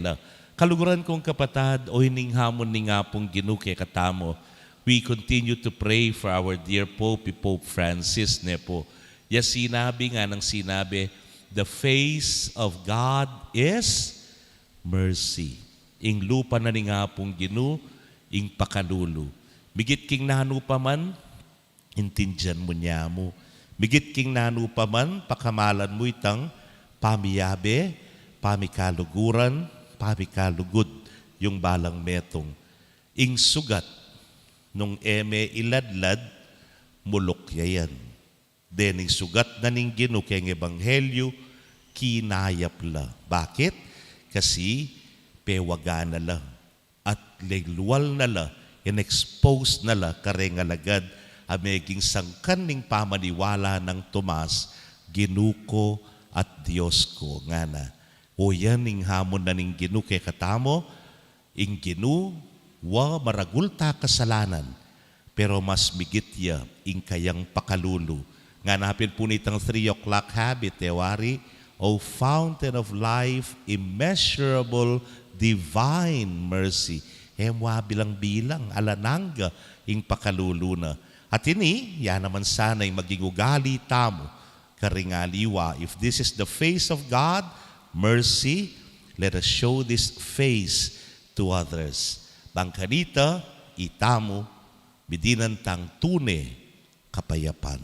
la. Kaluguran kong kapatad, o hining hamon ni nga pong Ginoo kay katamo, we continue to pray for our dear Pope Francis ne po. Ya sinabi nga ng sinabi, the face of God is mercy. Ing lupa na ni nga pong Ginoo, ing pakalulo. Migit king nanu pa man, intindihan mo niya mo. Migit king nanu pa man, pakamalan mo itang pamiyabe, pamikaluguran, pamikalugod, yung balang metong. Ing sugat, nung eme iladlad, mulok yayan. Dening sugat na ning Ginoo kay Ebanghelyo, kinayap la. Bakit? Kasi pewaga na la at legluwal na la, in-expose na la karengalagad ameging sangkan ning pamaniwala ng Tomas, Ginuko at Diyos ko nga na. O yan ning hamon na ning Ginoo kay katamo, ing Ginoo wa maragulta kasalanan, pero mas migit ya ing kayang pakalulo. Nga napin po nitang 3 o'clock habit, tewari, O fountain of life, immeasurable, divine mercy. Emwa bilang-bilang, alananga, ing pakaluluna. At ini, yan naman sana'y maging ugali tamo, karingaliwa. If this is the face of God, mercy, let us show this face to others. Bangkanita, itamo, bidinantang tune, kapayapan.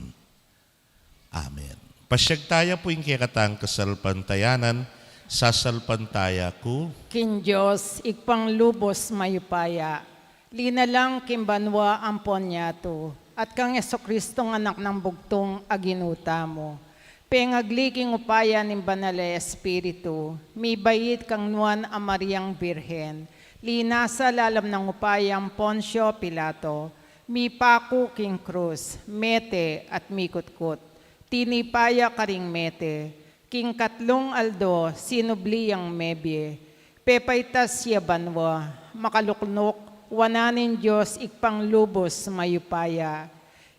Amen. Pasyagtaya po yung kikatang kasalpantayanan, sasalpantaya ko. Kin Diyos, ikpang lubos mayupaya, linalang kimbanwa ampon niyato, at kang Yeso-Kristong anak ng bugtong aginuta mo. Pengagliking upaya ng Banal Espiritu, may bayit kang nuan a Mariang Birhen, linasa lalam ng upayang Poncio Pilato, mi paku king krus, mete at mikutkut. Tinipaya karing mete, king katlong aldo, sinubliyang mebye, pepaytas siya banwa, makaluknok, wananin Diyos ikpang lubos mayupaya.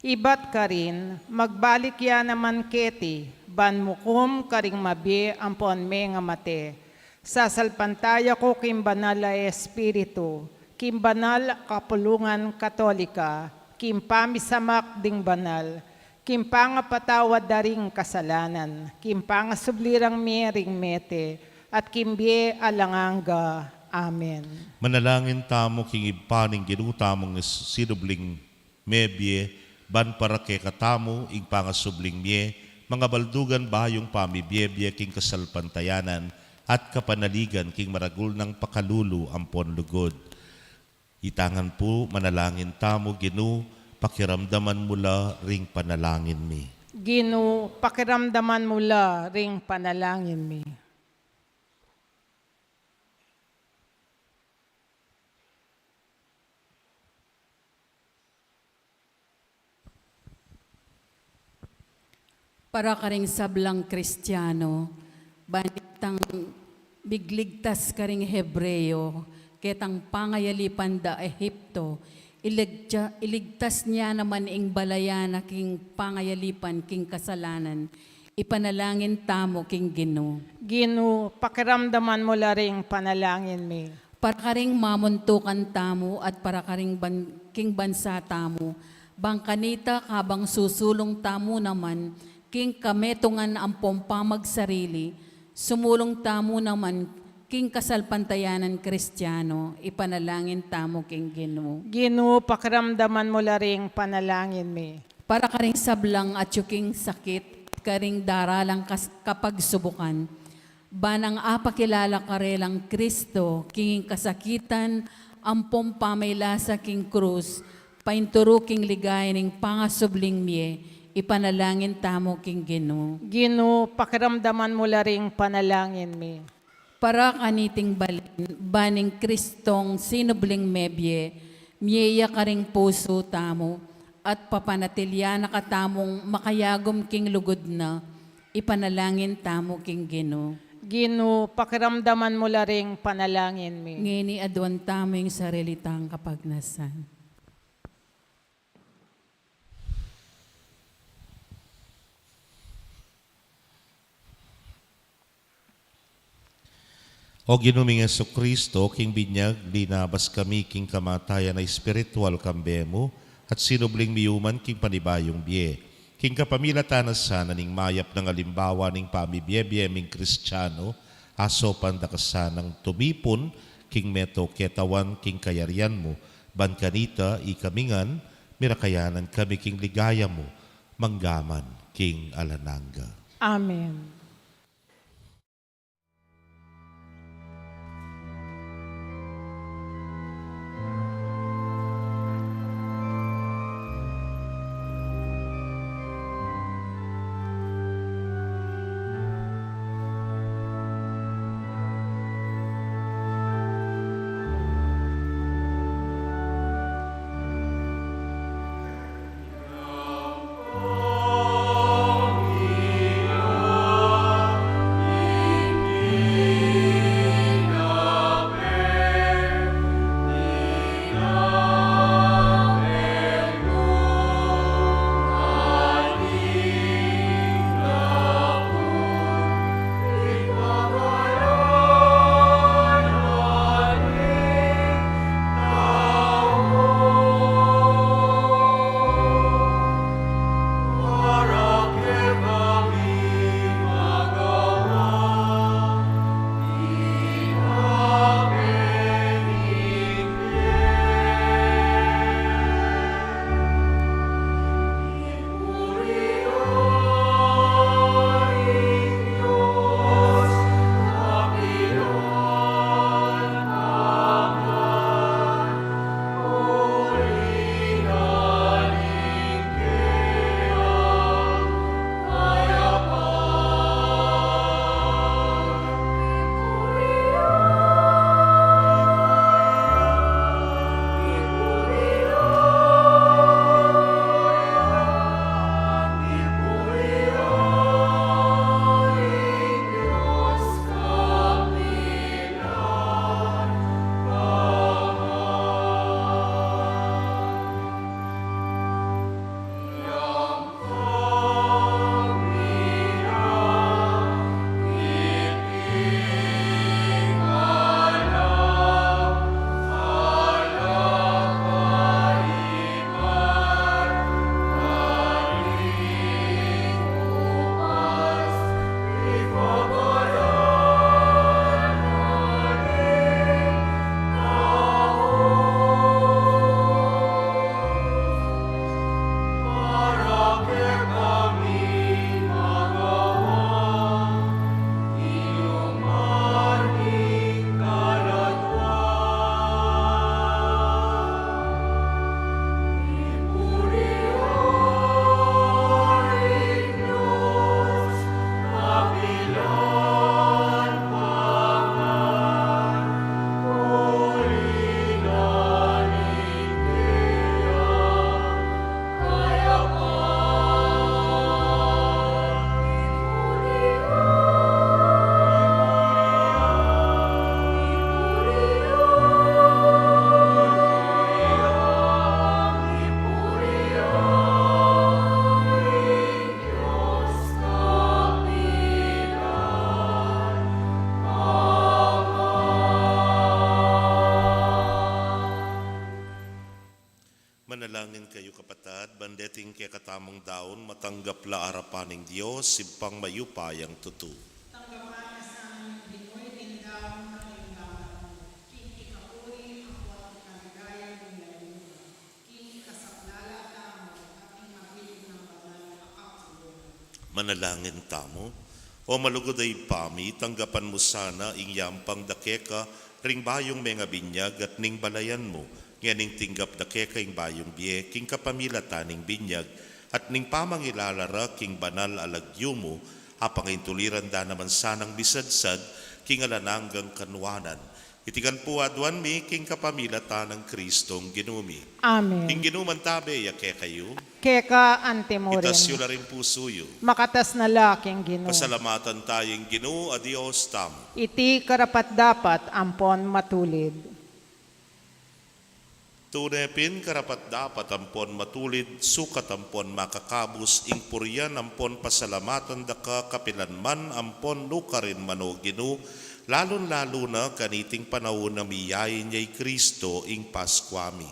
Ibat ka rin, magbalik ya naman keti, banmukum karing mabye ampon me nga mate. Sasalpantaya ko kim banal a Espiritu, kim banal kapulungan katolika, kim pamisamak ding banal, kimpanga patawad daring kasalanan, kimpanga sublirang miring mete, at kimbye alanganga. Amen. Manalangin tamo king ipaning ginutamong sinubling mebye, ban para kay katamo, ing pangasubling mye, mga baldugan bayong pamibiyebye king kasalpantayanan, at kapanaligan king maragul ng pakalulu ampon lugod. Itangan po, manalangin tamo, Ginoo, pakiramdaman mula ring panalangin mi. Ginoo, pakiramdaman mula ring panalangin mi. Para karing sablang Kristiyano, banitang bigligtas karing Hebreo, ketang pangayalipan da Ehipto, iligtas niya naman ing balayana king pangayalipan king kasalanan. Ipanalangin tamo king Ginoo. Ginoo, pakiramdaman mo la ring panalangin mi. Para karing mamuntukan tamo at para karing king bansa tamo, bangkanita kabang susulong tamo naman, king kametungan ang pompamagsarili, sumulong tamo naman king kasalpantayanan Kristiyano, ipanalangin tamo king Ginoo. Ginoo, pakiramdaman mo la ring panalangin mi. Para karing sablang at yuking sakit, karing daralang kapag subukan, banang apakilala karelang Kristo, king kasakitan, ampong pamaylasa king krus, painturo king ligay ning pangasubling miye, ipanalangin tamo king Ginoo. Ginoo, pakiramdaman mo la ring panalangin mi. Para kaniting baning Kristong sinubling mebye, miyeya karing puso tamo, at papanatilya na katamong makayagom king lugod na, ipanalangin tamo king Ginoo. Ginoo, pakiramdaman mo la ring panalangin mi. Ngini adwan tamo yung sarilitang kapagnasan. O ginuming Kristo, king binyag, linabas kami king kamatayan na espiritual kambemo, at sinubling miyuman king panibayong biye. King kapamilatan na sana ning mayap ng alimbawa ning pamibiyebiyeming Kristiyano, aso pandakasan ng tumipon, king meto ketawan king kayarian mo, ban kanita ikamingan, mirakayanan kami king ligaya mo, manggaman king alananga. Amen. Manalangin kayo kapatad, bandeting kaya katamang daon, matanggap la arapaning Diyos, simpang mayupayang tutu. Manalangin tamo, o malugod ay pami, tanggapan mo sana ing yampang dakeka, ring bayong mga binyag at ning balayan mo, nganing tinggap dakeka ing bayong biye, king kapamilataning binyag, at ning pamangilalara king banal alagyo mo, apangin tuliran da naman sanang bisadsad, king alananggang kanwanan. Itikan po adwan mi, king kapamilatan ng Kristong ginumi. Amen. King ginuman tabe, yake kayo, Keka antimorin. itasyo na rin pusuyo. Makatas na laking Ginoo. Pasalamatan tayong Ginoo a Dios tamo. Iti karapat dapat ampon matulid. Tunepin karapat dapat ampon matulid, sukat ampon makakabus, ingpuryan ampon pasalamatan daka kapilanman ampon lukarin mano Ginoo, lalon-lalo na kaniting panahon na miyayin niya'y Kristo ing Paskwami.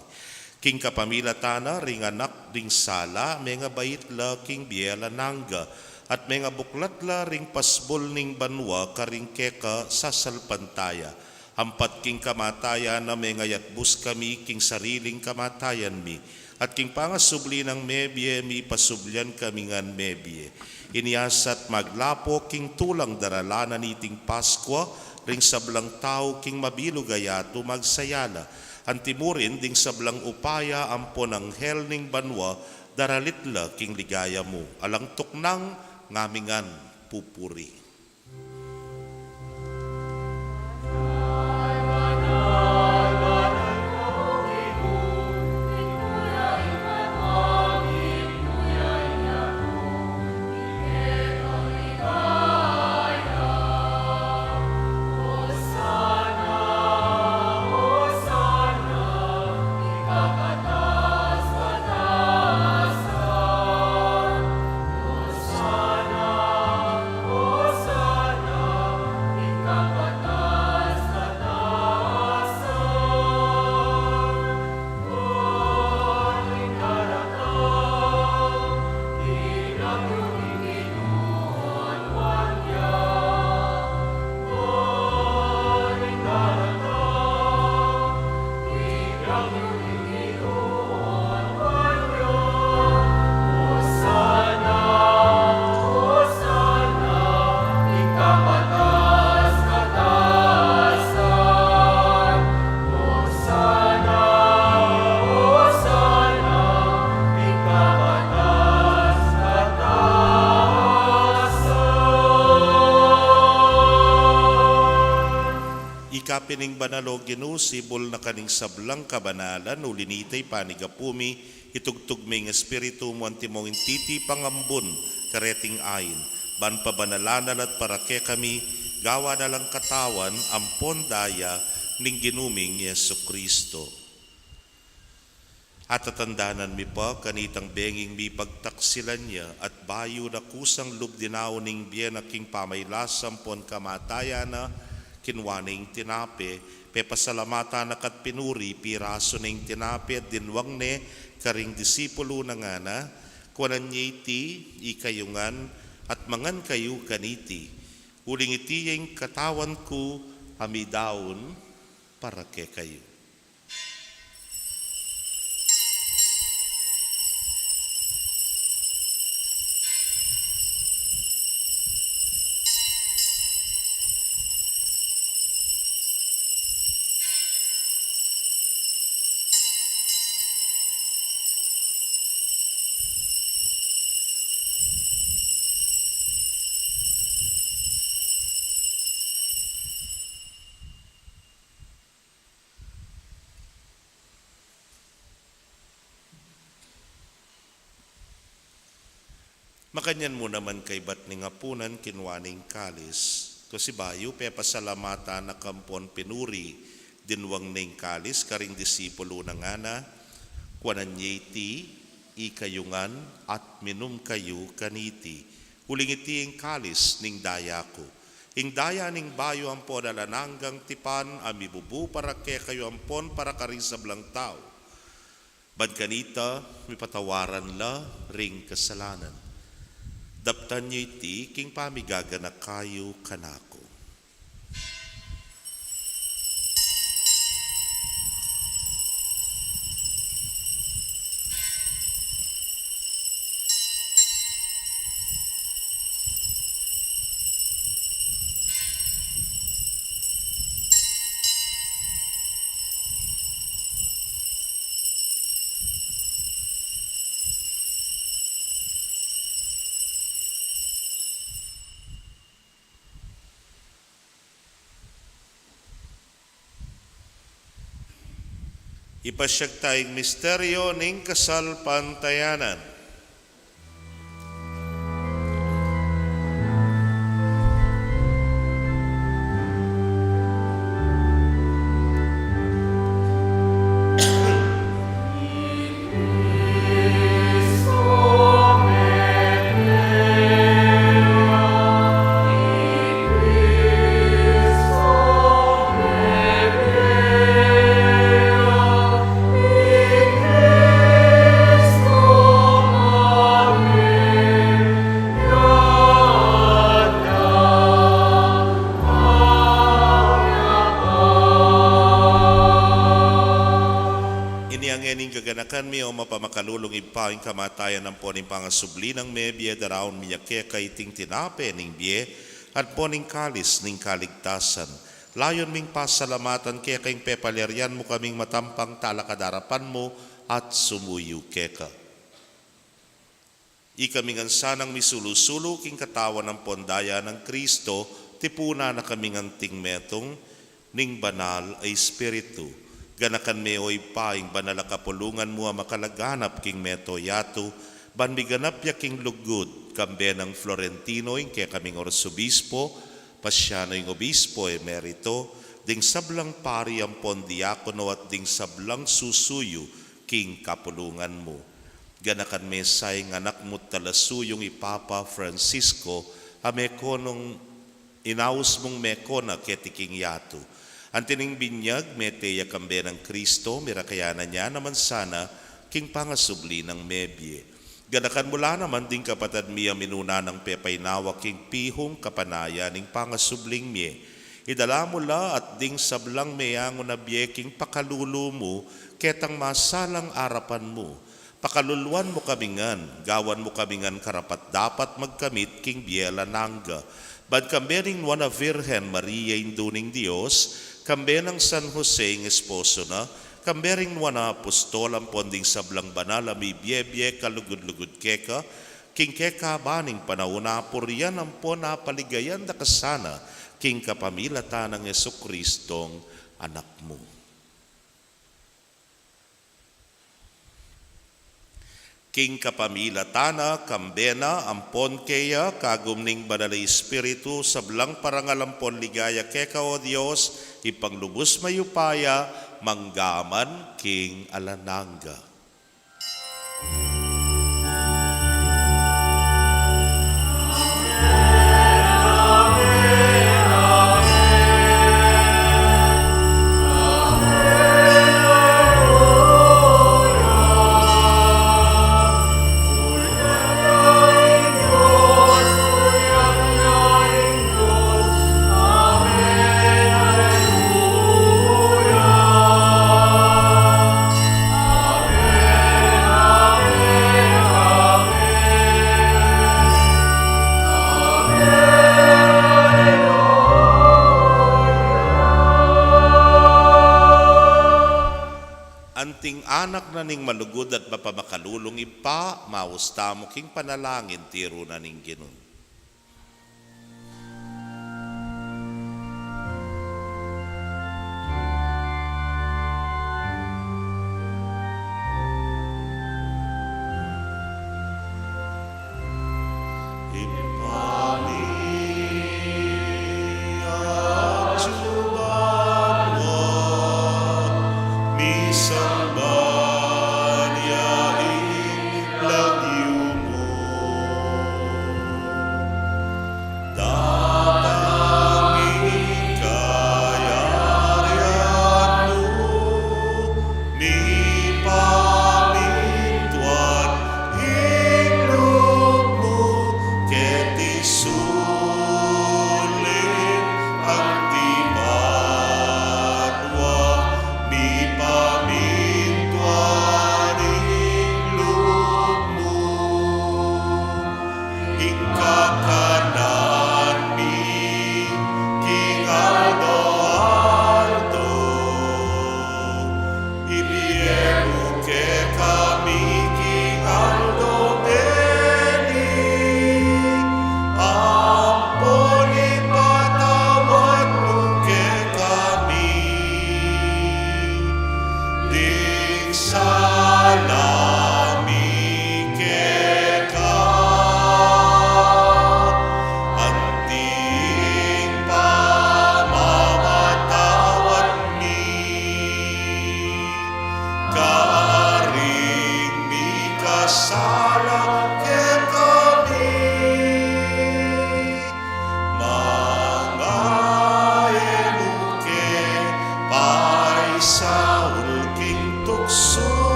King kapamilatana ring anak ding sala, mga baitla king biela nangga, at mga buklatla ring pasbol ning banwa karing keka sa salpantaya. Hampat king kamatayan na mga yatbus kami king sariling kamatayan mi, at king pangasubli ng mebye mi pasublyan kami ngan mebye. Iniasat maglapo king tulang daralanan iting Paskwa, ring sablang tao king mabilugayato magsayala. Antimurin ding sablang upaya ampon ang hel ning banwa, daralitla king ligaya mo, alang tuknang ngamingan pupuri. Ikapining banalo ginusibol na kaning sablang kabanalan ulinitay panigapumi itugtog may espiritu mo antimong intiti pangambon kareting ayin ban pabanalanan at parake kami gawa na lang katawan ampon daya ning ginuming Yesu Kristo. At tatandanan mi pa kanitang benging mi pagtaksilan niya at bayo na kusang lubdinaw ning biyen aking pamaylasam pon kamatayan na kinwaning tinape, pepasalamata na kat pinuri, piraso ning tinape at dinwang ne, karing disipulo na nga na, kuwanan niya iti, ikayungan, at mangan kayo kaniti. Uling iti yung katawan ko, amidaon, para ke kayo. Makanyan mo naman kay bat ni ngapunan kinwaning kalis. Kasi bayo pepasalamata na kampon pinuri dinwang ning kalis karing disipulo na nga na kuwanan ti ikayungan at minum kayo kaniti. Huling iti ing kalis ning daya ko. Ing daya ning bayo ampon alananggang tipan amibubu para ke kayo ampon para karing sablang tao. Bad kanita mipatawaran la ring kasalanan. Daptan niyo iti, king pamigagana kayo kanako. Ipasyag tayong misteryo ning kasal pantayanan. Christus ganakan mi o mapamakalulong ipaing kamatayan ng poning pangasubli ng mebye daraon miyake kaiting tinape ning bie at poning kalis ning kaligtasan. Layon ming pasalamatan kaya kaing pepaleryan mo kaming matampang talakadarapan mo at sumuyu keka. Ikaming ansanang misulusulo king katawan ng pondaya ng Kristo, tipuna na kaming ang tingmetong ning banal ay Espiritu. Ganakan me oy paing banal kapulungan mo makalaganap king meto yato, banmiganap ya king lugod, kambe ng Florentino ing kaya kaming orsobispo, pasyano ing obispo emerito, ding sablang pari ang pondiakono at ding sablang susuyo king kapulungan mo. Ganakan me sayang anak mo talasuyong ipapa Francisco, amekonong inaus mong mekona ketiking yato. Antining binyag, meteya kambe ng Kristo, mirakayana niya naman sana, king pangasubli ng mebye. Ganakan mula naman ding kapatad miya minuna ng pepaynawa king pihong kapanaya ning pangasubling miye. Idala mula at ding sablang meyango na biyeking pakalulu mo, ketang masalang arapan mo. Pakaluluan mo kamingan, gawan mo kamingan karapat dapat magkamit king biela nangga. Bad kambering wana Virgen Maria induning Dios, kambe ng San Jose ng esposo na, kambering wana apostol ang ponding sablang banal ami biye kalugod-lugod keka, king keka baning panahuna puriyan ang po na paligayan da kasana, king kapamilatan ng Jesucristong anak mo. King kapamilatana, kambena, ampon keya, kagumning banal Espiritu, sablang parangalampon ligaya keka o Diyos, ipanglubos mayupaya, manggaman, king alananga. Anting anak na ning malugod at mapamakalulong ipa, mausta mo king panalangin tiro na ning Ginoo.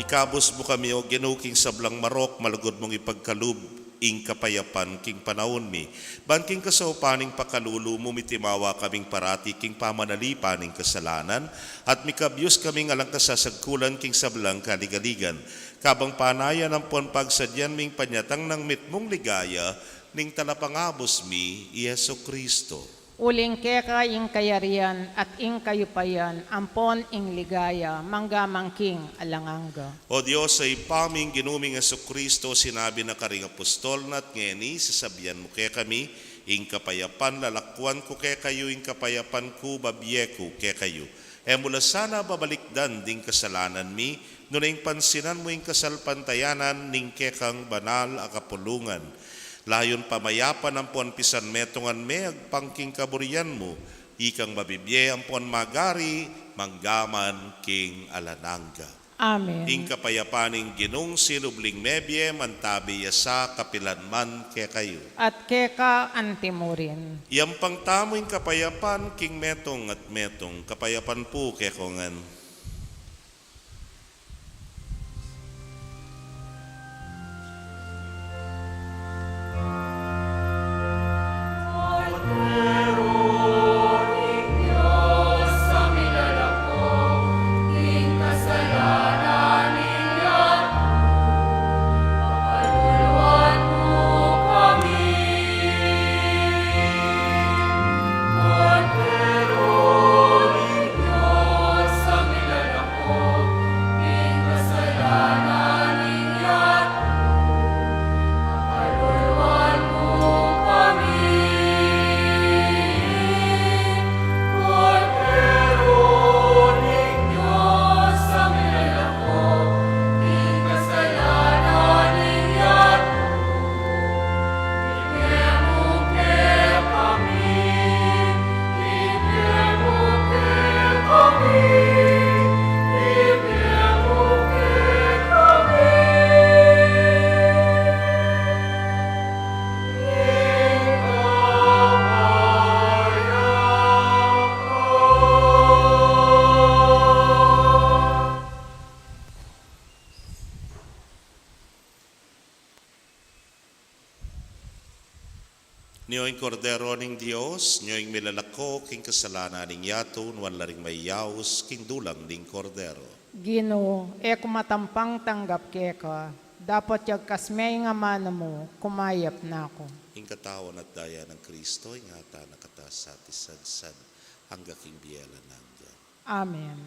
Ikabos mo kami o ginuking sablang marok, malugod mong ipagkalub, ing kapayapan king panahon mi. Banking kasaupaning pakalulu mo mitimawa kaming parati king pamanalipaning kasalanan, at mikabyos kaming alang kasasagkulan king sablang kaligaligan. Kabang panayan ang pon pagsadyan ming panyatang ng mitmong ligaya, ning talapangabos mi, Yeso Kristo. Uling keka ing kayarian at ing kayupayan, ampon ing ligaya, manggamangking alanganga. O Diyos, ay paming ginuming Yeso Kristo, sinabi na karing apostol na't ngeni, sasabihan mo kaya kami, ing kapayapan lalakwan ko kaya kayo, ing kapayapan ko babiye ko kaya kayo. E mula sana babalikdan ding kasalanan mi, nunaing pansinan mo ing kasalpantayanan, ning kekang banal akapulungan. Layon pamayapan ang puan pisan metongan me agpangking kaburian mo, ikang mabibye ang puan magari, manggaman king alananga. Amen. Ing kapayapaning ginong sinubling mebye, mantabi yasa kapilanman ke kayo. At keka antimurin. Iyang pangtamo ing kapayapan king metong at metong, kapayapan po ke kongan. Niyo'y kordero ning Dios, niyo'y milalako king kasalanan ning yaton, wala ring mayaws king dulang ning kordero. Ginoo, e kumatampang tanggap keka, dapat yag kasmay nga mano mo, kumayap na ako. Ing katawan at daya ng Kristo, ing hata na katasatisad hangga king biyela nangga. Amen.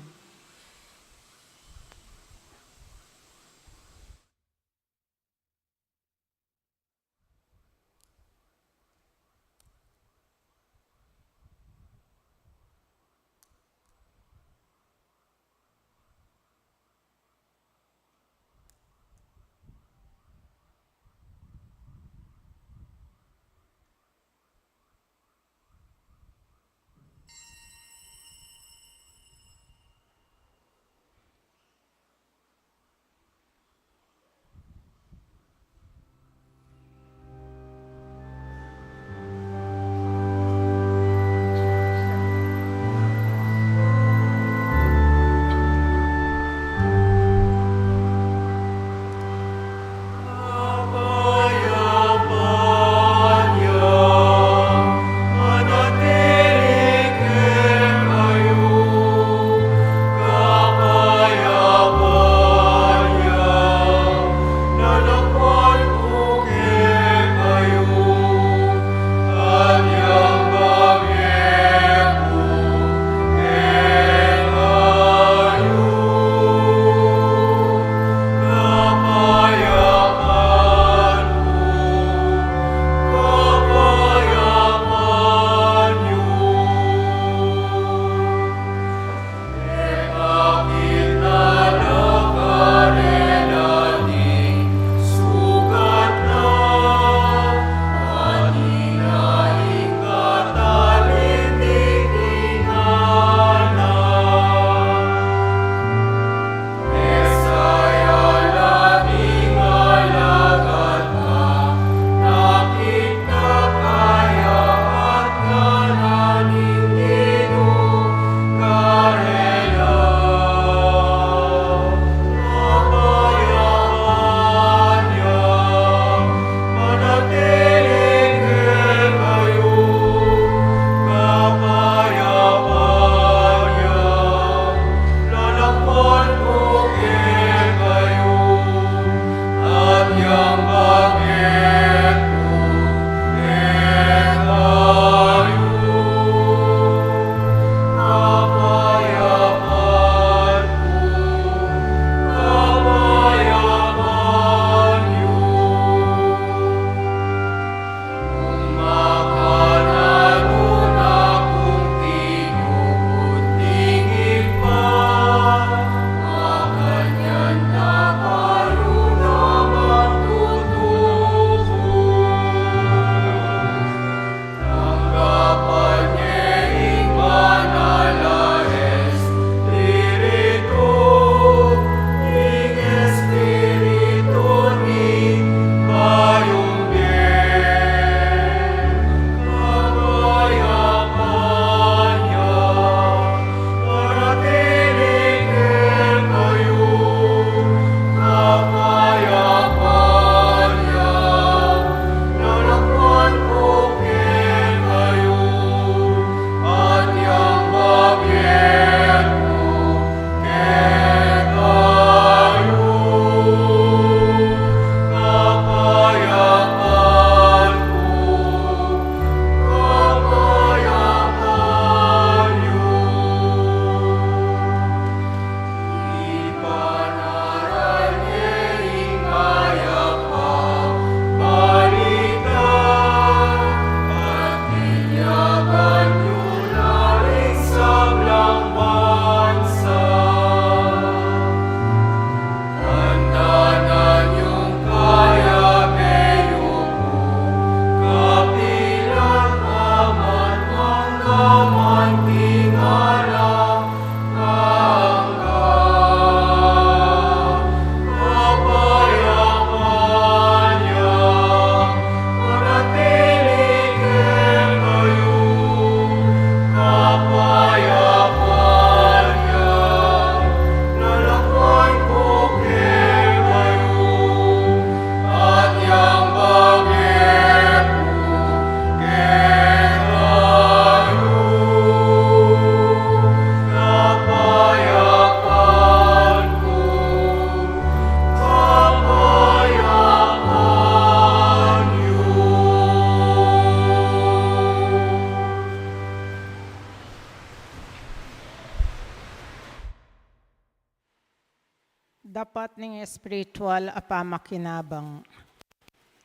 Buhat ning espiritual apamakinabang.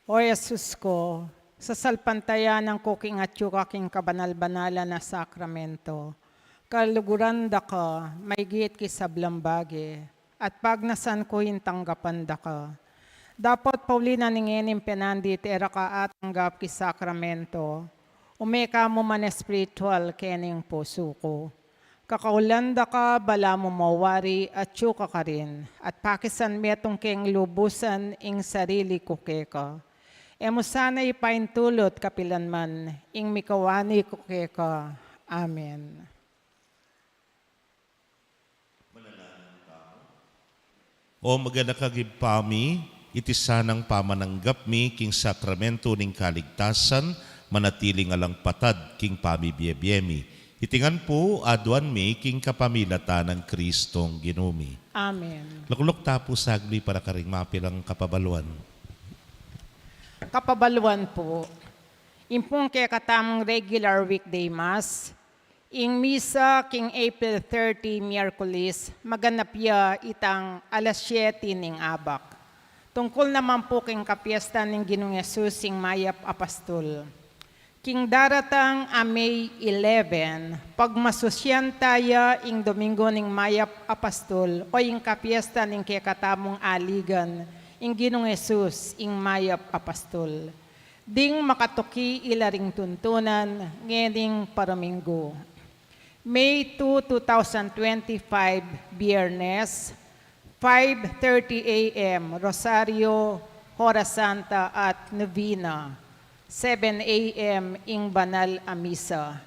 O Jesus ko, sa salpantayan ng kuking at kaking kabanal-banala na sakramento, kaluguran da ka, may git ki sablambagi, at pagnasan ko hintanggapan da ka. Dapat paulina ningenim penandit era ka atanggap ki sakramento, umeka mo man espiritual kening puso ko. Kakaulanda ka, bala mo mawari at tsuka ka rin, at pakisan metong keng lubusan ing sarili ko keka. Emo sana ipaintulot kapilanman, ing mikawani ko keka. Amen. O maganakagipami, iti sanang pamananggap mi king sakramento ning kaligtasan, manatiling alang patad king pamibiyebiyemi. Itingan po, aduan mi, king kapamilata ng Kristong ginumi. Amen. Luklok tapo sagli para karing mapilang kapabaluan. Kapabaluan po, impong kaya katamang regular weekday mass, ing misa king April 30, Miyerkules, maganap ya itang alas 7 ning abak. Tungkol naman po king kapiesta ning Ginoong Yesus ing Mayap Apostol. King daratang May 11, pagmasosyan tayo ing Domingo ning Mayap Apostol o ing kapiesta ning kekatamong aligan ing Ginoong Yesus ing Mayap Apostol. Ding makatuki ilaring tuntunan ngening Paramingo. May 2, 2025, Biyernes, 5:30 a.m. Rosario, Hora Santa at Novena. 7 a.m. ing Banal a Misa.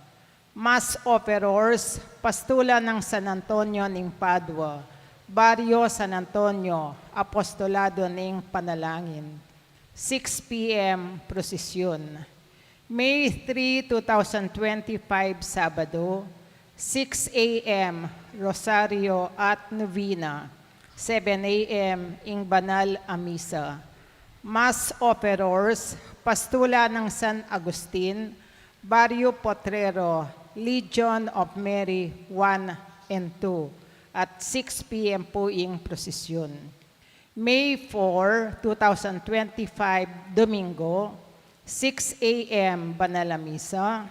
Mass Operors, Pastula ng San Antonio ning Padua, Barrio San Antonio, Apostolado ning Panalangin. 6 p.m. Prosesyon. May 3, 2025, Sabado, 6 a.m. Rosario at Novena. 7 a.m. ing Banal a Misa. Mass Operors, Pastula ng San Agustin, Barrio Potrero, Legion of Mary 1 and 2, at 6 p.m. po ing prosesyon. May 4, 2025, Domingo, 6 a.m. Banal a Misa,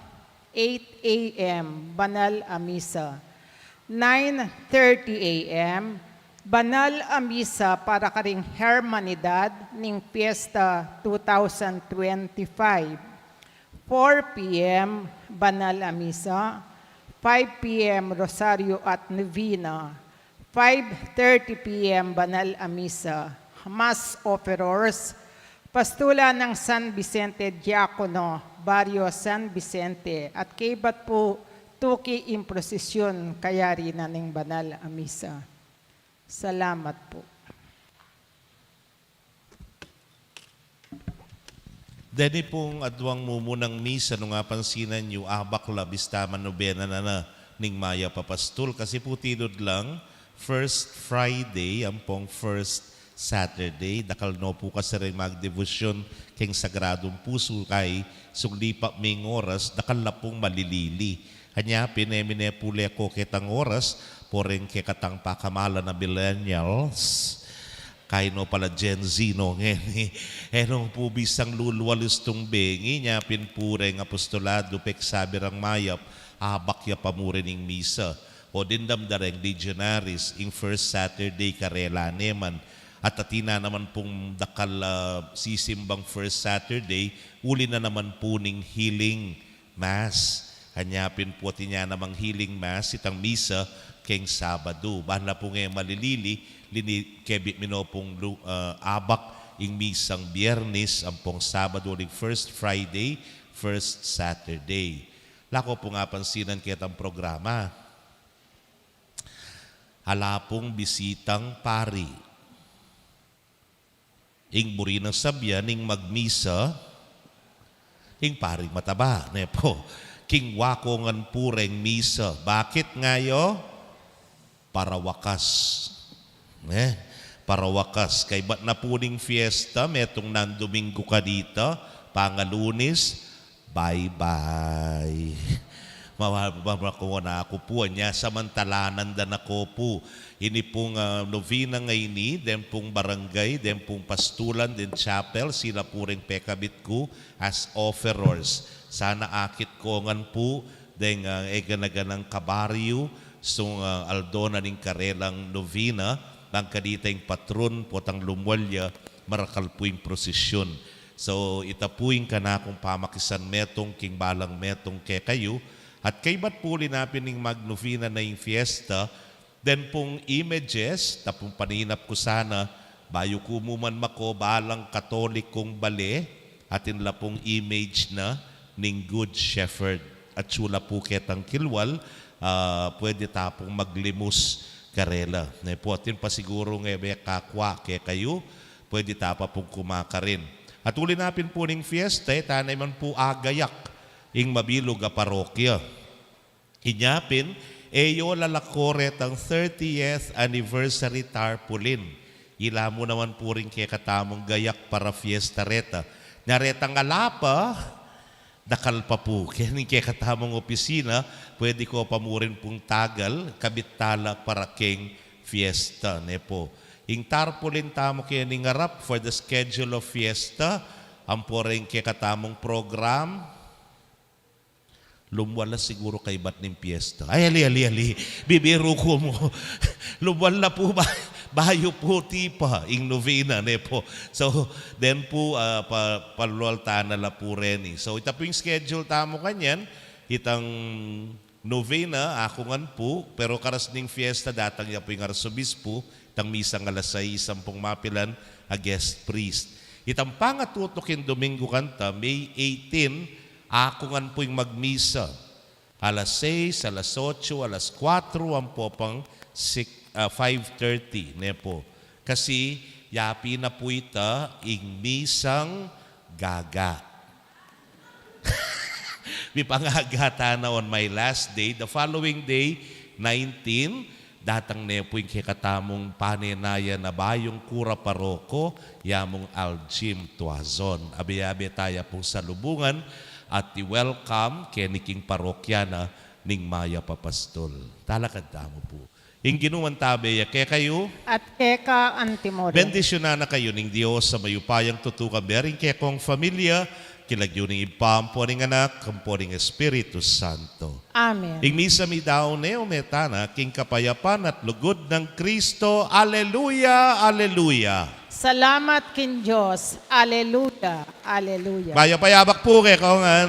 8 a.m. Banal a Misa, 9:30 a.m. Banal a Misa para karing Hermanidad ning Fiesta 2025. 4 p.m. Banal a Misa, 5 p.m. Rosario at Novena, 5:30 p.m. Banal a Misa, Mass Operors, Pastula ng San Vicente Diacono, Barrio San Vicente, at kaybat po tuki in prosesyon kaya rin na ning Banal a Misa. Salamat po. Deni pong adwang mumunang misa nung nga pansinan nyo, abak labis taman nobena na ning Maya Papastol. Kasi po tinod lang, first Friday, ang pong first Saturday, dakal no po kasi rin magdevosyon keng Sagradong Puso kay suglipa ming oras, dakal na pong malilili. Hanya pinemine puli ako kitang oras, poreng kekatang pakamala na millennials, kay no pala Gen Z no ngeni, enong po bisang luluwalis tong bengi niya pinpureng apostolado pek sabirang mayap, abak ya pamurening misa, o dindamdareng legionaries ing first Saturday karela neman, at atina naman pong dakal sisimbang first Saturday, uli na naman po ning healing mass. Hanyapin po niya namang healing mass, itang misa, keng Sabado. Bahala po ngayon malilili, kebit minopong abak ing misang Biyernes, ang pong Sabado, ring first Friday, first Saturday. Lako po nga pansinan kitang programa. Hala pong bisitang pari. Ing buri ng sabyan, ing magmisa, ing paring mataba. Nepo, king wakongan pureng misa. Bakit ngayo? Para wakas. Para wakas. Kay ba't na puning fiesta, metong nandomingo ka dito, pangalunis, bye-bye. Mawababa ko na ako po. Anya, samantalanan dan ako po. Ini pong novena ngayon ni, den pong barangay, den pong pastulan, den chapel, sila po rin pekabit ko as offerers. Sana akit ko ngan po, den eganaganang kabaryo, sung aldona ning karelang novena, ng kaditang patron po tang lumwalya, marakal po yung prosesyon. So itapuin ka na kung pamakisan metong king balang metong ke kayo, at kay ba't po linapin ng magnovena na yung fiesta, then pong images, tapong paninap ko sana, bayo ko man mako balang katolikong bale, at inla pong image na ning Good Shepherd. At sula po ketang kilwal, pwede tapong maglimus karela. Po, atin pa siguro nga kakwa kaya kayo, pwede tapa pong kumakarin. At ulinapin po ning fiesta, tanay man po agayak, ing mabilog a parokya. Inyapin, eyo lalakoret ang 30th anniversary tarpaulin. Ila mo naman po rin kaya katamong gayak para fiesta reta. Naretang alapa, dakal pa po. Kaya kaya katamong opisina, pwede ko pamurin pong tagal, kabitala para king fiesta. Nepo. Ing tarpaulin tamo kaya ningarap for the schedule of fiesta, ang po rin kaya katamong program, lumwala siguro kay bat ng piyesta. Ay, ali. Bibiro ko mo. Lumwala po ba? Bayo po tipa. Ing novena, ne po. So, then po, palualta na la po rin. So, ita po yung schedule tamo kanyan. Itang novena, ako ngan po. Pero karas ning fiesta, datang niya po yung arsobispo. Itang misang alas 6, sampung mapilan, a guest priest. Itang pangatutokin Domingo kanta, May 18, ako nga po yung magmisa. Alas 6, alas 8, alas 4, ang po pang 5:30. Nepo. Kasi yapi na po ita ing misang gaga. May pangagata na on my last day. The following day, 19, datang nepo yung kikatamong panenaya na bayong kura paroko, yamong aljim tuazon. Abi-abi tayo pong salubungan, at i-welcome keniking parokyana ning Maya Papastol. Talakad mo po. Ing ginuman tabi, kaya kayo, At eka antimore. bendisyonan na kayo ning Diyos sa mayupayang tutukan. Bering kaya kong familia, kilagyo ning ipampo ning anak, kampo ning Espiritu Santo. Amen. Ing misa mi daw ne umetana, king kapayapan at lugod ng Kristo. Aleluya, aleluya. Salamat kin Diyos. Aleluya. Aleluya. Maya payabak po kay kaungan.